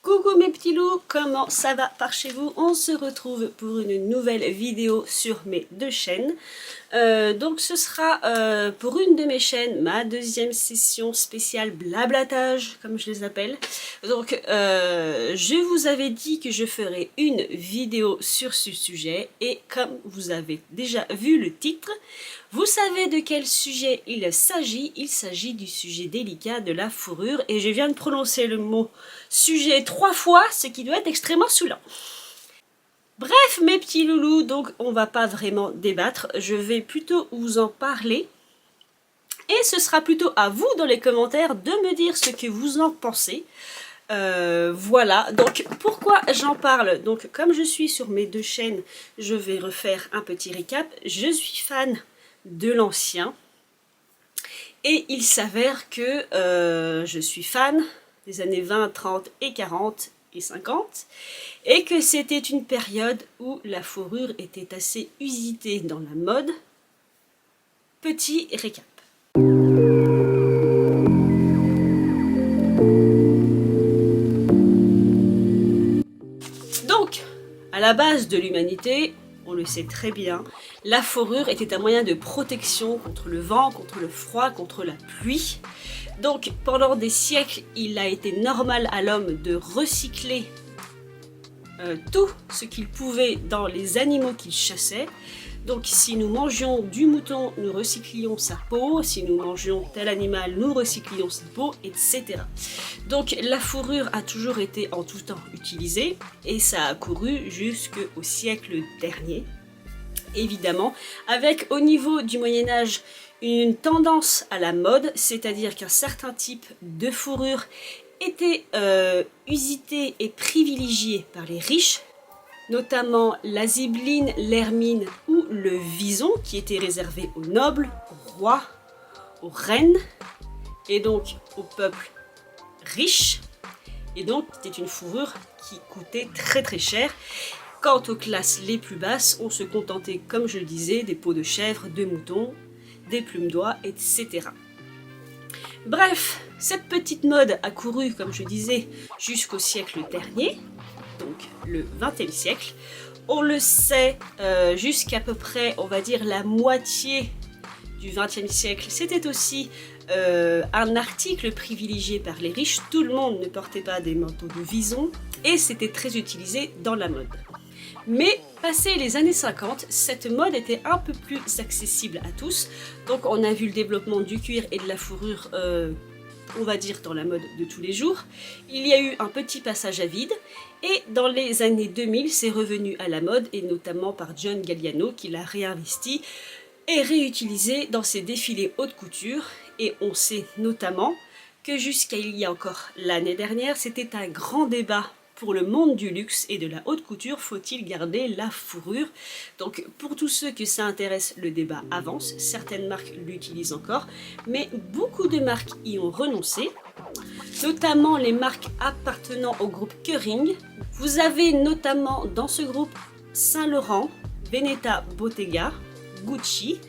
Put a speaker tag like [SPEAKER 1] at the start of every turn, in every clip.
[SPEAKER 1] Coucou mes petits loups, comment ça va par chez vous? On se retrouve pour une nouvelle vidéo sur mes deux chaînes. Donc ce sera pour une de mes chaînes, ma deuxième session spéciale blablatage, comme je les appelle. Donc je vous avais dit que je ferais une vidéo sur ce sujet et comme vous avez déjà vu le titre, vous savez de quel sujet il s'agit du sujet délicat de la fourrure et je viens de prononcer le mot sujet 3 fois, ce qui doit être extrêmement saoulant. Bref mes petits loulous, donc on va pas vraiment débattre, je vais plutôt vous en parler et ce sera plutôt à vous dans les commentaires de me dire ce que vous en pensez. Voilà, donc pourquoi j'en parle? Donc comme je suis sur mes deux chaînes, je vais refaire un petit récap. Je suis fan de l'ancien et il s'avère que je suis fan des années 20, 30 et 40 et 50 et que c'était une période où la fourrure était assez usitée dans la mode. Petit récap. Donc, à la base de l'humanité, on le sait très bien, la fourrure était un moyen de protection contre le vent, contre le froid, contre la pluie. Donc pendant des siècles, il a été normal à l'homme de recycler tout ce qu'il pouvait dans les animaux qu'il chassait. Donc si nous mangions du mouton, nous recyclions sa peau, si nous mangions tel animal, nous recyclions sa peau, etc. Donc la fourrure a toujours été en tout temps utilisée et ça a couru jusqu'au siècle dernier. Évidemment, avec au niveau du Moyen-Âge une tendance à la mode, c'est-à-dire qu'un certain type de fourrure était usité et privilégié par les riches, notamment la zibeline, l'hermine ou le vison qui était réservé aux nobles, aux rois, aux reines et donc au peuple riche. Et donc c'était une fourrure qui coûtait très très cher. Quant aux classes les plus basses, on se contentait, comme je le disais, des peaux de chèvre, de mouton, des plumes d'oie, etc. Bref, cette petite mode a couru, comme je disais, jusqu'au siècle dernier, donc le XXe siècle. On le sait, jusqu'à peu près, on va dire, la moitié du XXe siècle, c'était aussi un article privilégié par les riches. Tout le monde ne portait pas des manteaux de vison et c'était très utilisé dans la mode. Mais passé les années 50, cette mode était un peu plus accessible à tous. Donc on a vu le développement du cuir et de la fourrure, on va dire dans la mode de tous les jours. Il y a eu un petit passage à vide et dans les années 2000, c'est revenu à la mode et notamment par John Galliano qui l'a réinvesti et réutilisé dans ses défilés haute couture. Et on sait notamment que jusqu'à il y a encore l'année dernière, c'était un grand débat pour le monde du luxe et de la haute couture, faut-il garder la fourrure? Donc pour tous ceux que ça intéresse, le débat avance, certaines marques l'utilisent encore, mais beaucoup de marques y ont renoncé, notamment les marques appartenant au groupe Kering. Vous avez notamment dans ce groupe Saint Laurent, Veneta Bottega, Gucci,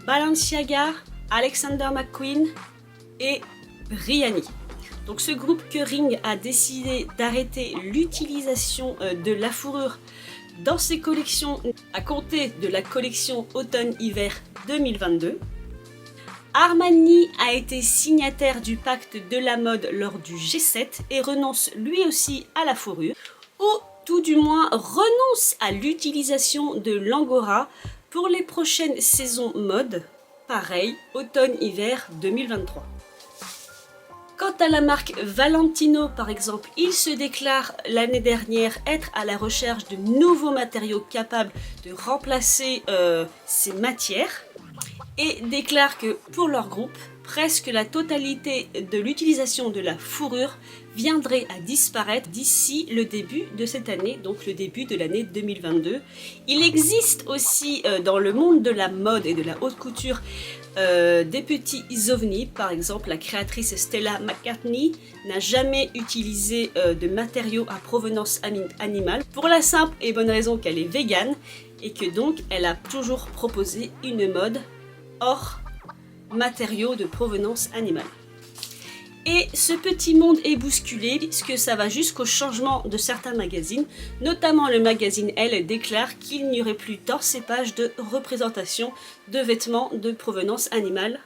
[SPEAKER 1] Balenciaga, Alexander McQueen et Brioni. Donc ce groupe Kering a décidé d'arrêter l'utilisation de la fourrure dans ses collections à compter de la collection automne-hiver 2022. Armani a été signataire du pacte de la mode lors du G7 et renonce lui aussi à la fourrure, ou tout du moins renonce à l'utilisation de l'angora pour les prochaines saisons mode, pareil, automne-hiver 2023. Quant à la marque Valentino par exemple, il se déclare l'année dernière être à la recherche de nouveaux matériaux capables de remplacer ces matières et déclare que pour leur groupe, presque la totalité de l'utilisation de la fourrure viendrait à disparaître d'ici le début de cette année, donc le début de l'année 2022. Il existe aussi dans le monde de la mode et de la haute couture des petits ovnis. Par exemple, la créatrice Stella McCartney n'a jamais utilisé de matériaux à provenance animale pour la simple et bonne raison qu'elle est végane et que donc elle a toujours proposé une mode hors matériaux de provenance animale. Et ce petit monde est bousculé puisque ça va jusqu'au changement de certains magazines, notamment le magazine Elle déclare qu'il n'y aurait plus dans ses pages de représentation de vêtements de provenance animale.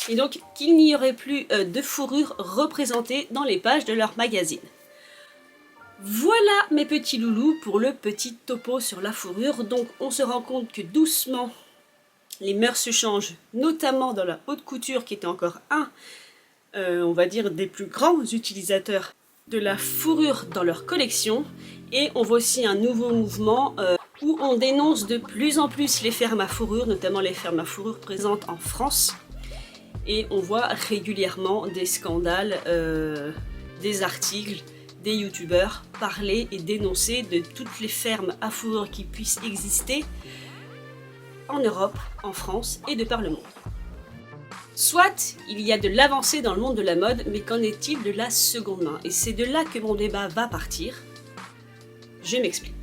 [SPEAKER 1] Et donc qu'il n'y aurait plus de fourrure représentée dans les pages de leur magazine. Voilà mes petits loulous pour le petit topo sur la fourrure. Donc on se rend compte que doucement les mœurs se changent, notamment dans la haute couture qui était encore on va dire des plus grands utilisateurs de la fourrure dans leur collection. Et on voit aussi un nouveau mouvement où on dénonce de plus en plus les fermes à fourrure, notamment les fermes à fourrure présentes en France. Et on voit régulièrement des scandales, des articles, des youtubeurs parler et dénoncer de toutes les fermes à fourrure qui puissent exister en Europe, en France et de par le monde. Soit il y a de l'avancée dans le monde de la mode, mais qu'en est-il de la seconde main? Et c'est de là que mon débat va partir. Je m'explique.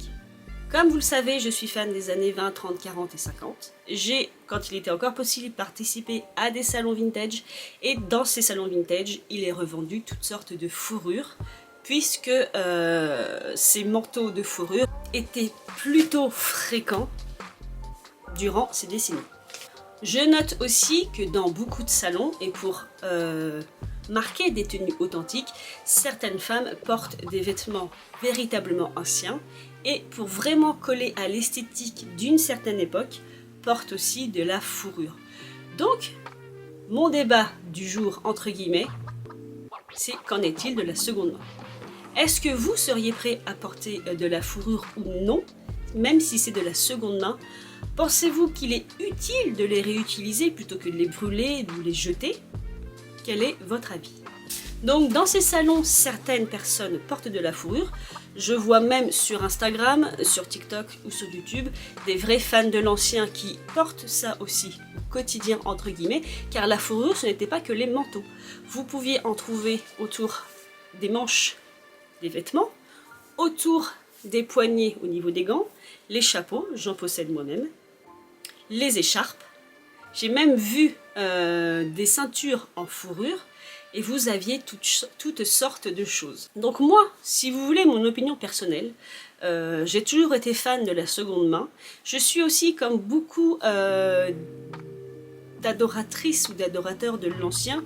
[SPEAKER 1] Comme vous le savez, je suis fan des années 20, 30, 40 et 50. J'ai, quand il était encore possible, participé à des salons vintage. Et dans ces salons vintage, il est revendu toutes sortes de fourrures, puisque ces manteaux de fourrure étaient plutôt fréquents durant ces décennies. Je note aussi que dans beaucoup de salons, et pour marquer des tenues authentiques, certaines femmes portent des vêtements véritablement anciens et pour vraiment coller à l'esthétique d'une certaine époque, portent aussi de la fourrure. Donc, mon débat du jour, entre guillemets, c'est qu'en est-il de la seconde main? Est-ce que vous seriez prêt à porter de la fourrure ou non, même si c'est de la seconde main? Pensez-vous qu'il est utile de les réutiliser plutôt que de les brûler ou les jeter? Quel est votre avis? Donc dans ces salons, certaines personnes portent de la fourrure. Je vois même sur Instagram, sur TikTok ou sur YouTube, des vrais fans de l'ancien qui portent ça aussi au quotidien entre guillemets, car la fourrure ce n'était pas que les manteaux. Vous pouviez en trouver autour des manches des vêtements, autour des poignets au niveau des gants, les chapeaux, j'en possède moi-même, les écharpes. J'ai même vu des ceintures en fourrure et vous aviez toutes sortes de choses. Donc moi, si vous voulez mon opinion personnelle, j'ai toujours été fan de la seconde main. Je suis aussi comme beaucoup d'adoratrices ou d'adorateurs de l'ancien,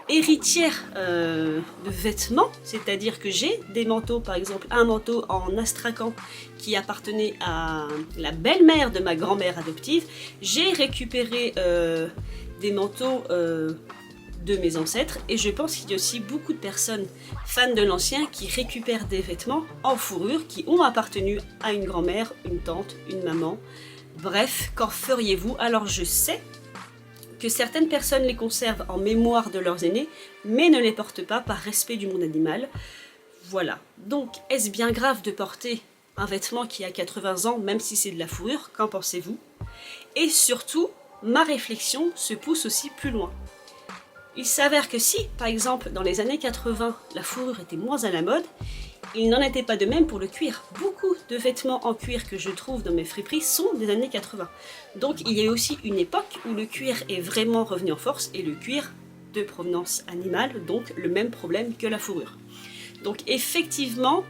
[SPEAKER 1] héritière de vêtements, c'est-à-dire que j'ai des manteaux, par exemple un manteau en astrakhan qui appartenait à la belle-mère de ma grand-mère adoptive. J'ai récupéré des manteaux de mes ancêtres et je pense qu'il y a aussi beaucoup de personnes fans de l'ancien qui récupèrent des vêtements en fourrure qui ont appartenu à une grand-mère, une tante, une maman. Bref, qu'en feriez-vous? Alors je sais que certaines personnes les conservent en mémoire de leurs aînés, mais ne les portent pas par respect du monde animal. Voilà. Donc, est-ce bien grave de porter un vêtement qui a 80 ans, même si c'est de la fourrure? Qu'en pensez-vous? Et surtout, ma réflexion se pousse aussi plus loin. Il s'avère que si, par exemple, dans les années 80, la fourrure était moins à la mode, il n'en était pas de même pour le cuir. Beaucoup de vêtements en cuir que je trouve dans mes friperies sont des années 80. Donc il y a eu aussi une époque où le cuir est vraiment revenu en force et le cuir de provenance animale, donc le même problème que la fourrure. Donc effectivement,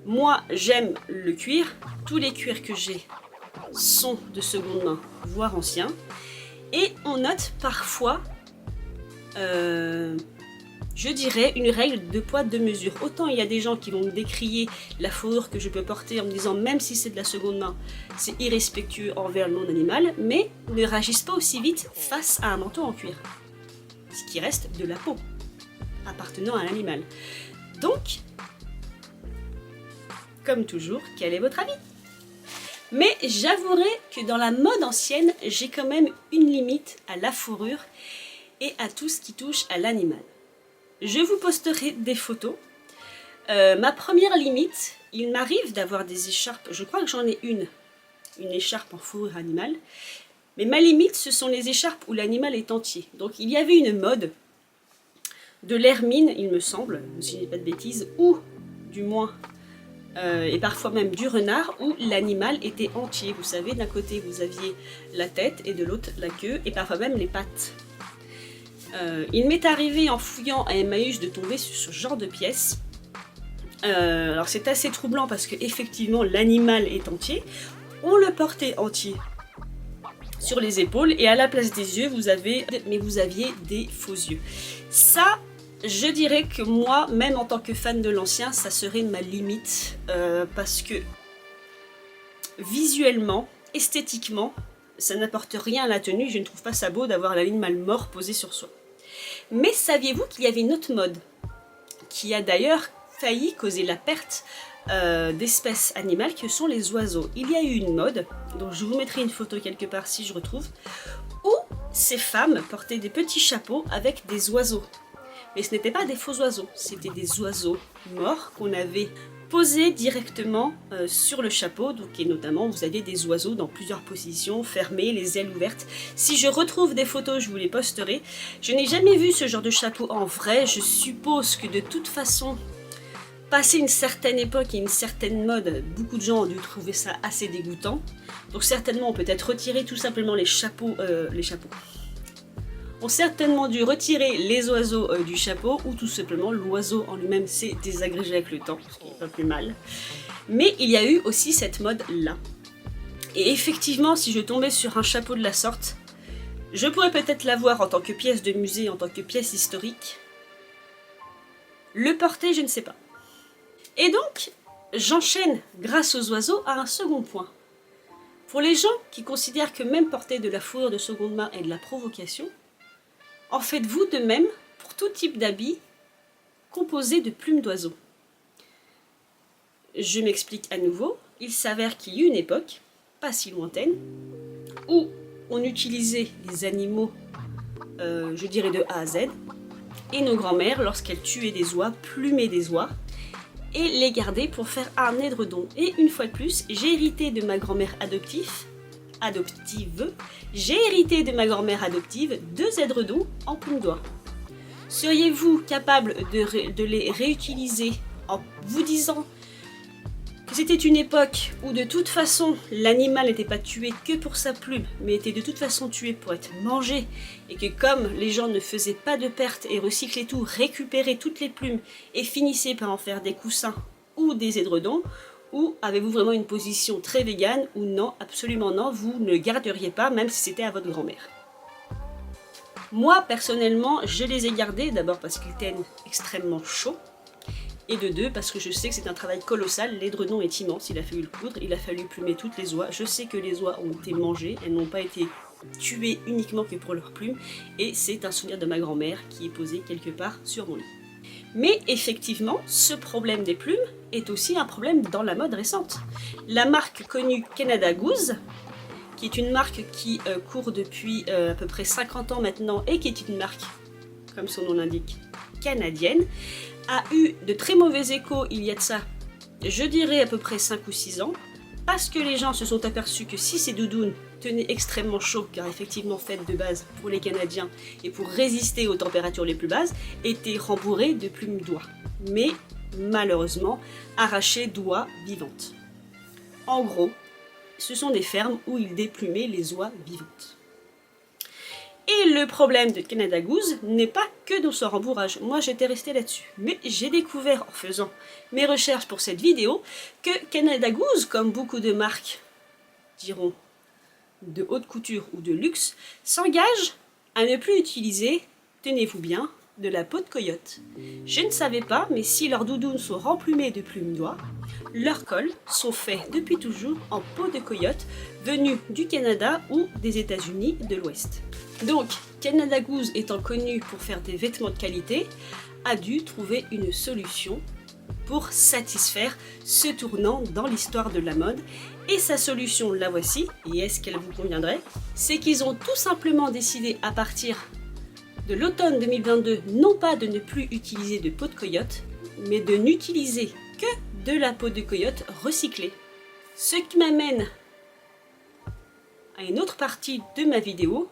[SPEAKER 1] moi j'aime le cuir. Tous les cuirs que j'ai sont de seconde main, voire anciens. Et on note parfois je dirais une règle de poids de mesure. Autant il y a des gens qui vont me décrier la fourrure que je peux porter en me disant même si c'est de la seconde main, c'est irrespectueux envers le monde animal, mais ne réagissent pas aussi vite face à un manteau en cuir. Ce qui reste de la peau appartenant à l'animal. Donc, comme toujours, quel est votre avis? Mais j'avouerai que dans la mode ancienne, j'ai quand même une limite à la fourrure et à tout ce qui touche à l'animal. Je vous posterai des photos. Ma première limite, il m'arrive d'avoir des écharpes, je crois que j'en ai une écharpe en fourrure animale, mais ma limite ce sont les écharpes où l'animal est entier. Donc il y avait une mode de l'hermine, il me semble, si je dis pas de bêtises, ou du moins, et parfois même du renard, où l'animal était entier. Vous savez, d'un côté vous aviez la tête et de l'autre la queue, et parfois même les pattes. Il m'est arrivé en fouillant à Emmaüs de tomber sur ce genre de pièces. Alors c'est assez troublant parce que effectivement l'animal est entier. On le portait entier sur les épaules et à la place des yeux vous aviez des faux yeux. Ça, je dirais que moi, même en tant que fan de l'ancien, ça serait ma limite parce que visuellement, esthétiquement, ça n'apporte rien à la tenue. Je ne trouve pas ça beau d'avoir l'animal mort posé sur soi. Mais saviez-vous qu'il y avait une autre mode qui a d'ailleurs failli causer la perte d'espèces animales que sont les oiseaux. Il y a eu une mode, dont je vous mettrai une photo quelque part si je retrouve, où ces femmes portaient des petits chapeaux avec des oiseaux. Mais ce n'étaient pas des faux oiseaux, c'était des oiseaux morts qu'on avait posés directement sur le chapeau, donc, et notamment vous aviez des oiseaux dans plusieurs positions, fermés, les ailes ouvertes. Si je retrouve des photos, je vous les posterai. Je n'ai jamais vu ce genre de chapeau en vrai, je suppose que de toute façon, passé une certaine époque et une certaine mode, beaucoup de gens ont dû trouver ça assez dégoûtant. Donc certainement on peut peut-être retirer tout simplement les chapeaux. On certainement dû retirer les oiseaux du chapeau ou tout simplement l'oiseau en lui-même s'est désagrégé avec le temps, ce qui n'est pas plus mal. Mais il y a eu aussi cette mode là. Et effectivement, si je tombais sur un chapeau de la sorte, je pourrais peut-être l'avoir en tant que pièce de musée, en tant que pièce historique. Le porter, je ne sais pas. Et donc, j'enchaîne, grâce aux oiseaux, à un second point. Pour les gens qui considèrent que même porter de la fourrure de seconde main est de la provocation, en faites-vous de même pour tout type d'habit composé de plumes d'oiseaux. Je m'explique à nouveau, il s'avère qu'il y a une époque, pas si lointaine, où on utilisait les animaux, je dirais de A à Z, et nos grands-mères, lorsqu'elles tuaient des oies, plumaient des oies, et les garder pour faire un édredon. Et une fois de plus, j'ai hérité de ma grand-mère adoptive, j'ai hérité de ma grand-mère adoptive 2 édredons en plume d'oie. Seriez-vous capable de les réutiliser en vous disant que c'était une époque où de toute façon l'animal n'était pas tué que pour sa plume, mais était de toute façon tué pour être mangé, et que comme les gens ne faisaient pas de pertes et recyclaient tout, récupéraient toutes les plumes et finissaient par en faire des coussins ou des édredons, ou avez-vous vraiment une position très végane, ou non, absolument non, vous ne le garderiez pas même si c'était à votre grand-mère. Moi personnellement, je les ai gardés, d'abord parce qu'ils étaient extrêmement chauds, et de 2 parce que je sais que c'est un travail colossal, l'édredon est immense, il a fallu le coudre, il a fallu plumer toutes les oies, je sais que les oies ont été mangées, elles n'ont pas été tuées uniquement que pour leurs plumes, et c'est un souvenir de ma grand-mère qui est posé quelque part sur mon lit. Mais effectivement, ce problème des plumes est aussi un problème dans la mode récente. La marque connue Canada Goose, qui est une marque qui court depuis à peu près 50 ans maintenant, et qui est une marque, comme son nom l'indique, canadienne, a eu de très mauvais échos il y a de ça, je dirais à peu près 5 ou 6 ans, parce que les gens se sont aperçus que si ces doudounes tenaient extrêmement chaud, car effectivement faites de base pour les Canadiens et pour résister aux températures les plus basses, étaient rembourrées de plumes d'oie, mais malheureusement arrachées d'oies vivantes. En gros, ce sont des fermes où ils déplumaient les oies vivantes. Et le problème de Canada Goose n'est pas que dans son rembourrage. Moi j'étais restée là-dessus. Mais j'ai découvert en faisant mes recherches pour cette vidéo que Canada Goose, comme beaucoup de marques, diront, de haute couture ou de luxe, s'engage à ne plus utiliser, tenez-vous bien, de la peau de coyote. Je ne savais pas, mais si leurs doudounes sont remplumées de plumes d'oie, leurs cols sont faits depuis toujours en peau de coyote venue du Canada ou des États-Unis de l'Ouest. Donc, Canada Goose étant connu pour faire des vêtements de qualité, a dû trouver une solution pour satisfaire ce tournant dans l'histoire de la mode. Et sa solution, la voici, et est-ce qu'elle vous conviendrait? C'est qu'ils ont tout simplement décidé à partir de l'automne 2022, non pas de ne plus utiliser de peau de coyote, mais de n'utiliser que de la peau de coyote recyclée. Ce qui m'amène à une autre partie de ma vidéo,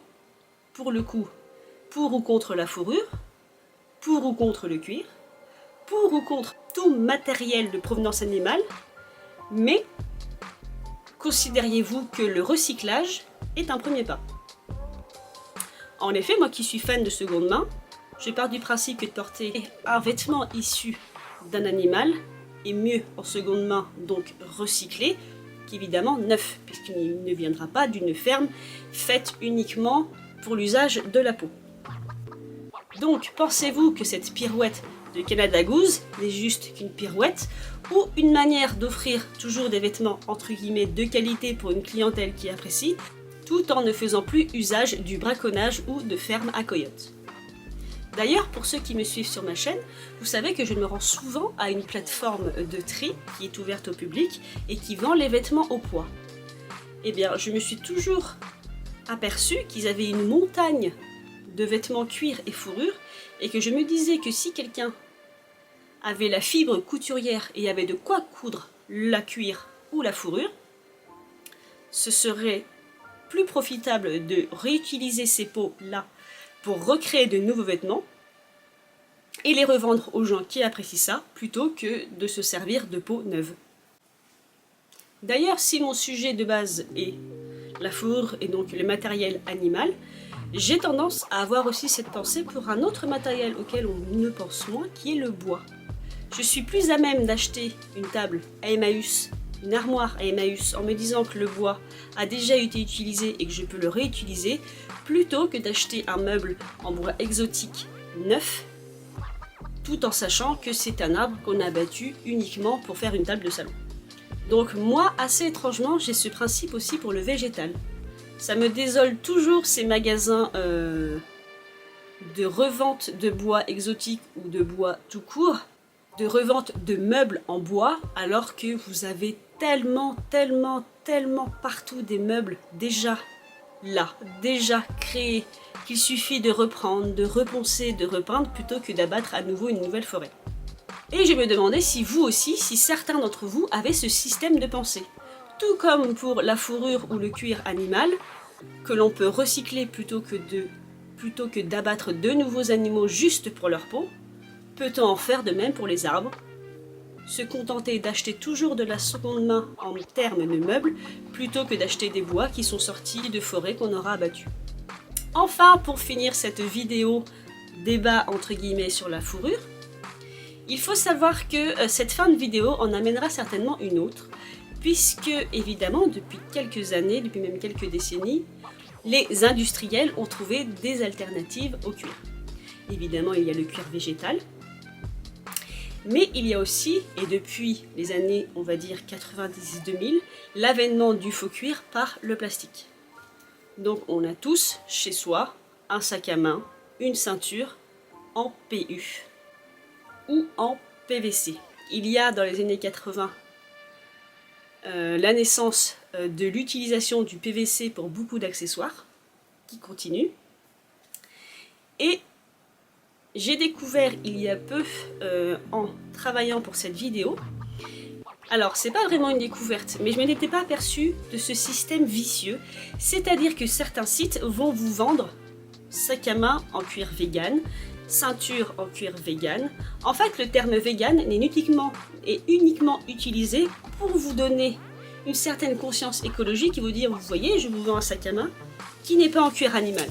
[SPEAKER 1] pour le coup, pour ou contre la fourrure, pour ou contre le cuir, pour ou contre tout matériel de provenance animale, mais considériez-vous que le recyclage est un premier pas? En effet, moi qui suis fan de seconde main, je pars du principe que de porter un vêtement issu d'un animal est mieux en seconde main, donc recyclé, qu'évidemment neuf, puisqu'il ne viendra pas d'une ferme faite uniquement pour l'usage de la peau. Donc, pensez-vous que cette pirouette de Canada Goose n'est juste qu'une pirouette ou une manière d'offrir toujours des vêtements entre guillemets de qualité pour une clientèle qui apprécie, tout en ne faisant plus usage du braconnage ou de ferme à coyotes? D'ailleurs, pour ceux qui me suivent sur ma chaîne, vous savez que je me rends souvent à une plateforme de tri qui est ouverte au public et qui vend les vêtements au poids. Eh bien, je me suis toujours aperçu qu'ils avaient une montagne de vêtements cuir et fourrure et que je me disais que si quelqu'un avait la fibre couturière et avait de quoi coudre la cuir ou la fourrure, ce serait plus profitable de réutiliser ces peaux-là pour recréer de nouveaux vêtements et les revendre aux gens qui apprécient ça, plutôt que de se servir de peaux neuves. D'ailleurs, si mon sujet de base est la fourrure et donc le matériel animal, j'ai tendance à avoir aussi cette pensée pour un autre matériel auquel on ne pense moins, qui est le bois. Je suis plus à même d'acheter une table à Emmaüs, une armoire à Emmaüs, en me disant que le bois a déjà été utilisé et que je peux le réutiliser, plutôt que d'acheter un meuble en bois exotique neuf, tout en sachant que c'est un arbre qu'on a abattu uniquement pour faire une table de salon. Donc moi, assez étrangement, j'ai ce principe aussi pour le végétal. Ça me désole toujours ces magasins de revente de bois exotique ou de bois tout court, de revente de meubles en bois, alors que vous avez tellement partout des meubles déjà là, déjà créés, qu'il suffit de reprendre, de reponcer, de repeindre, plutôt que d'abattre à nouveau une nouvelle forêt. Et je me demandais si vous aussi, si certains d'entre vous avaient ce système de pensée. Tout comme pour la fourrure ou le cuir animal, que l'on peut recycler plutôt que d'abattre de nouveaux animaux juste pour leur peau, peut-on en faire de même pour les arbres? Se contenter d'acheter toujours de la seconde main en termes de meubles, plutôt que d'acheter des bois qui sont sortis de forêts qu'on aura abattus. Enfin, pour finir cette vidéo débat entre guillemets sur la fourrure, il faut savoir que cette fin de vidéo en amènera certainement une autre, puisque évidemment depuis quelques années, depuis même quelques décennies, les industriels ont trouvé des alternatives au cuir. Évidemment, il y a le cuir végétal, mais il y a aussi, et depuis les années, on va dire 90-2000, l'avènement du faux cuir par le plastique. Donc on a tous chez soi un sac à main, une ceinture en PU ou en PVC. Il y a dans les années 80 la naissance de l'utilisation du PVC pour beaucoup d'accessoires qui continue. Et j'ai découvert il y a peu, en travaillant pour cette vidéo, alors c'est pas vraiment une découverte, mais je ne m'étais pas aperçue de ce système vicieux, c'est-à-dire que certains sites vont vous vendre sac à main en cuir vegan, ceinture en cuir vegan. En fait, le terme vegan est uniquement utilisé pour vous donner une certaine conscience écologique et vous dire, vous voyez, je vous vends un sac à main qui n'est pas en cuir animal.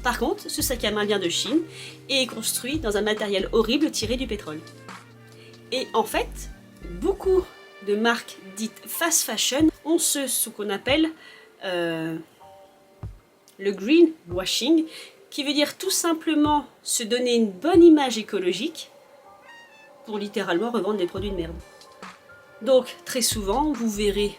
[SPEAKER 1] Par contre, ce sac à main vient de Chine et est construit dans un matériel horrible tiré du pétrole. Et en fait, beaucoup de marques dites fast fashion ont ce qu'on appelle le greenwashing, qui veut dire tout simplement se donner une bonne image écologique pour littéralement revendre des produits de merde. Donc très souvent, vous verrez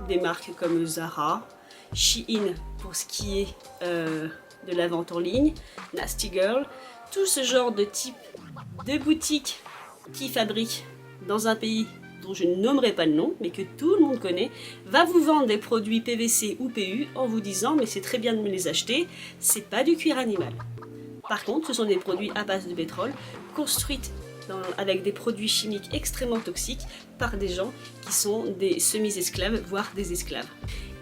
[SPEAKER 1] des marques comme Zara, Shein pour ce qui est de la vente en ligne, Nasty Girl, tout ce genre de type de boutiques qui fabriquent dans un pays dont je ne nommerai pas le nom, mais que tout le monde connaît, va vous vendre des produits PVC ou PU en vous disant mais c'est très bien de me les acheter, c'est pas du cuir animal. Par contre, ce sont des produits à base de pétrole, construits avec des produits chimiques extrêmement toxiques par des gens qui sont des semi-esclaves, voire des esclaves.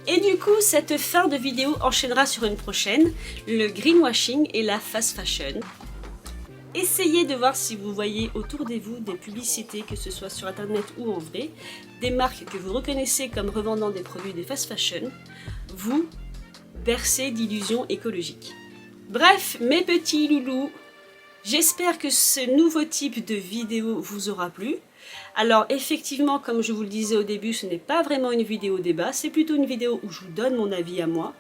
[SPEAKER 1] Et du coup, cette fin de vidéo enchaînera sur une prochaine, le greenwashing et la fast fashion. Essayez de voir si vous voyez autour de vous des publicités, que ce soit sur internet ou en vrai, des marques que vous reconnaissez comme revendant des produits de fast fashion, vous bercez d'illusions écologiques. Bref, mes petits loulous, j'espère que ce nouveau type de vidéo vous aura plu. Alors effectivement, comme je vous le disais au début, ce n'est pas vraiment une vidéo débat, c'est plutôt une vidéo où je vous donne mon avis à moi.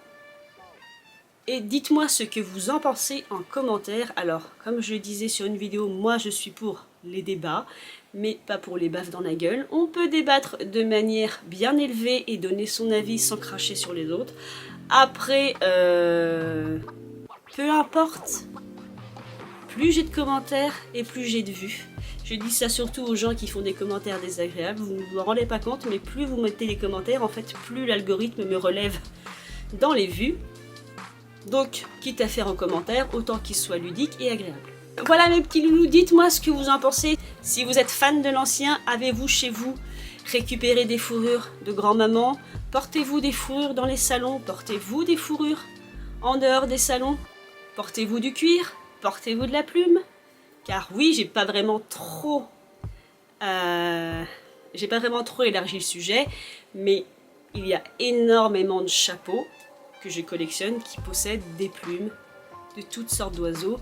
[SPEAKER 1] Et dites-moi ce que vous en pensez en commentaire. Alors, comme je le disais sur une vidéo, moi je suis pour les débats, mais pas pour les baffes dans la gueule. On peut débattre de manière bien élevée et donner son avis sans cracher sur les autres. Après, peu importe, plus j'ai de commentaires et plus j'ai de vues. Je dis ça surtout aux gens qui font des commentaires désagréables, vous ne vous rendez pas compte, mais plus vous mettez des commentaires, en fait, plus l'algorithme me relève dans les vues. Donc, quitte à faire un commentaire, autant qu'il soit ludique et agréable. Voilà mes petits loulous, dites-moi ce que vous en pensez. Si vous êtes fan de l'ancien, avez-vous chez vous récupéré des fourrures de grand-maman? Portez-vous des fourrures dans les salons? Portez-vous des fourrures en dehors des salons? Portez-vous du cuir? Portez-vous de la plume? Car oui, j'ai pas vraiment trop élargi le sujet, mais il y a énormément de chapeaux que je collectionne qui possèdent des plumes de toutes sortes d'oiseaux.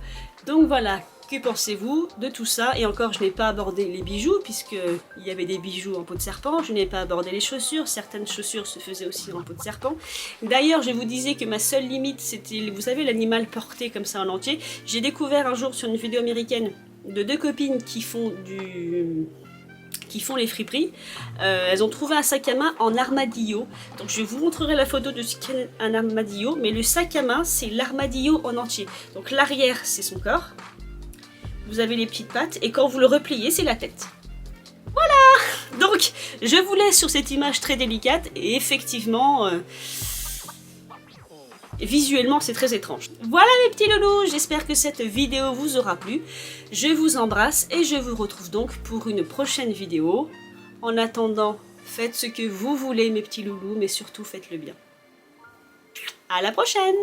[SPEAKER 1] Donc voilà, que pensez-vous de tout ça? Et encore, je n'ai pas abordé les bijoux, puisqu'il y avait des bijoux en peau de serpent. Je n'ai pas abordé les chaussures, certaines chaussures se faisaient aussi en peau de serpent. D'ailleurs, je vous disais que ma seule limite, c'était, vous savez, l'animal porté comme ça en entier. J'ai découvert un jour sur une vidéo américaine de deux copines qui font les friperies. Elles ont trouvé un sac à main en armadillo. Donc je vous montrerai la photo de ce qu'est un armadillo, mais le sac à main, c'est l'armadillo en entier. Donc l'arrière, c'est son corps. Vous avez les petites pattes, et quand vous le repliez, c'est la tête. Voilà! Donc, je vous laisse sur cette image très délicate, et effectivement, visuellement, c'est très étrange. Voilà mes petits loulous, j'espère que cette vidéo vous aura plu. Je vous embrasse et je vous retrouve donc pour une prochaine vidéo. En attendant, faites ce que vous voulez mes petits loulous, mais surtout faites-le bien. À la prochaine!